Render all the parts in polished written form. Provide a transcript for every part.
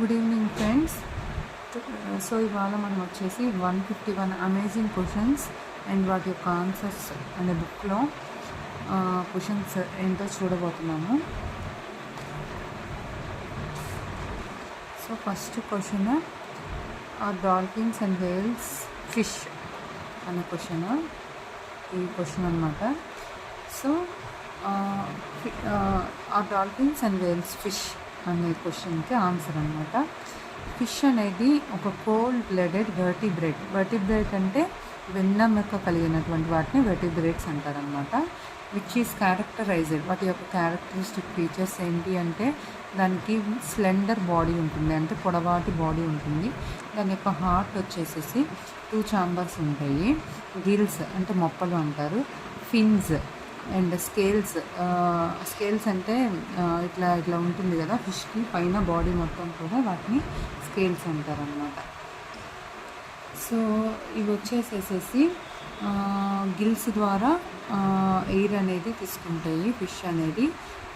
Good evening friends. So ఇవాళ మనం వచ్చేసి 151 అమేజింగ్ క్వశ్చన్స్ అండ్ వాటి యొక్క ఆన్సర్స్ అనే బుక్లో క్వశ్చన్స్ ఏంటో చూడబోతున్నాము. So first question, dolphins and whales fish అనే క్వశ్చన్, ఈ క్వశ్చన్ అనమాట. So dolphins and whales fish అనే క్వశ్చన్కి ఆన్సర్ అనమాట. ఫిష్ అనేది ఒక కోల్డ్ బ్లడెడ్ వర్టిబ్రేట్ అంటే వెన్నెముక కలిగినటువంటి వాటిని వెర్టిబ్రేట్స్ అంటారనమాట. విచ్ ఈస్ క్యారెక్టరైజ్డ్, వాటి యొక్క క్యారెక్టరిస్టిక్ ఫీచర్స్ ఏంటి అంటే దానికి స్లెండర్ బాడీ ఉంటుంది, అంటే పొడవాటి బాడీ ఉంటుంది. దాని యొక్క హార్ట్ వచ్చేసేసి 2 ఛాంబర్స్ ఉంటాయి. గిల్స్ అంటే మొప్పలు అంటారు. ఫిన్స్ అండ్ స్కేల్స్ అంటే ఇట్లా ఉంటుంది కదా ఫిష్కి పైన బాడీ మొత్తం కూడా, వాటిని స్కేల్స్ అంటారనమాట. సో ఇవి వచ్చేసేసి గిల్స్ ద్వారా ఎయిర్ అనేది తీసుకుంటాయి ఫిష్ అనేది.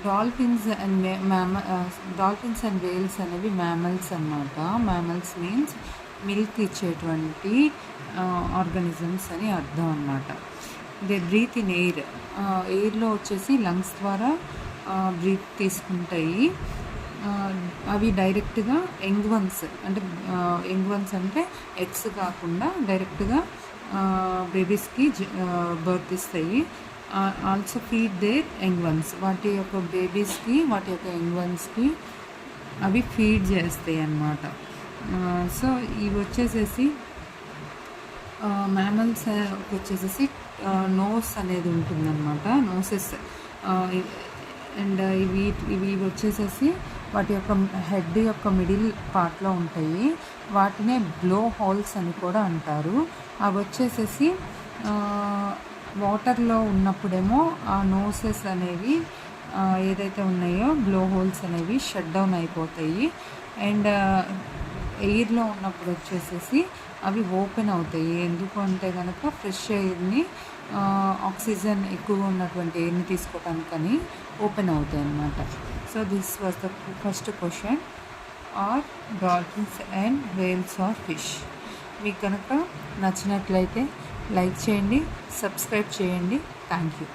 డాల్ఫిన్స్ అండ్ వేల్స్ అనేవి మ్యామల్స్ అన్నమాట. మ్యామల్స్ మీన్స్ మిల్క్ ఇచ్చేటువంటి ఆర్గానిజమ్స్ అని అర్థం అన్నమాట. దే బ్రీత్ ఇన్ ఎయిర్లో వచ్చేసి లంగ్స్ ద్వారా బ్రీత్ తీసుకుంటాయి. అవి డైరెక్ట్గా యంగ్ వన్స్ అంటే ఎగ్స్ కాకుండా డైరెక్ట్గా బేబీస్కి బర్త్ ఇస్తాయి. Also feed their young ones, వాటి యొక్క బేబీస్కి వాటి యొక్క యంగ్ వన్స్కి అవి ఫీడ్ చేస్తాయి అన్నమాట. సో ఇవి వచ్చేసేసి మ్యామల్స్ వచ్చేసేసి నోస్ అనేది ఉంటుందన్నమాట, నోసెస్. అండ్ ఇవి వచ్చేసేసి వాటి యొక్క హెడ్ యొక్క మిడిల్ పార్ట్లో ఉంటాయి. వాటినే బ్లో హోల్స్ అని కూడా అంటారు. అవి వచ్చేసేసి వాటర్లో ఉన్నప్పుడేమో ఆ నోసెస్ అనేవి ఏదైతే ఉన్నాయో బ్లో హోల్స్ అనేవి షట్ డౌన్ అయిపోతాయి. అండ్ ఎయిర్లో ఉన్నప్పుడు వచ్చేసేసి అవి ఓపెన్ అవుతాయి. ఎందుకు అంటే కనుక ఫ్రెష్ ఎయిర్ని, ఆక్సిజన్ ఎక్కువగా ఉన్నటువంటి ఎయిర్ని తీసుకోవటానికని ఓపెన్ అవుతాయి అన్నమాట. So this was the first question, are dolphins and whales are fish. మీకు కనుక నచ్చినట్లయితే లైక్ చేయండి, సబ్స్క్రైబ్ చేయండి. Thank you.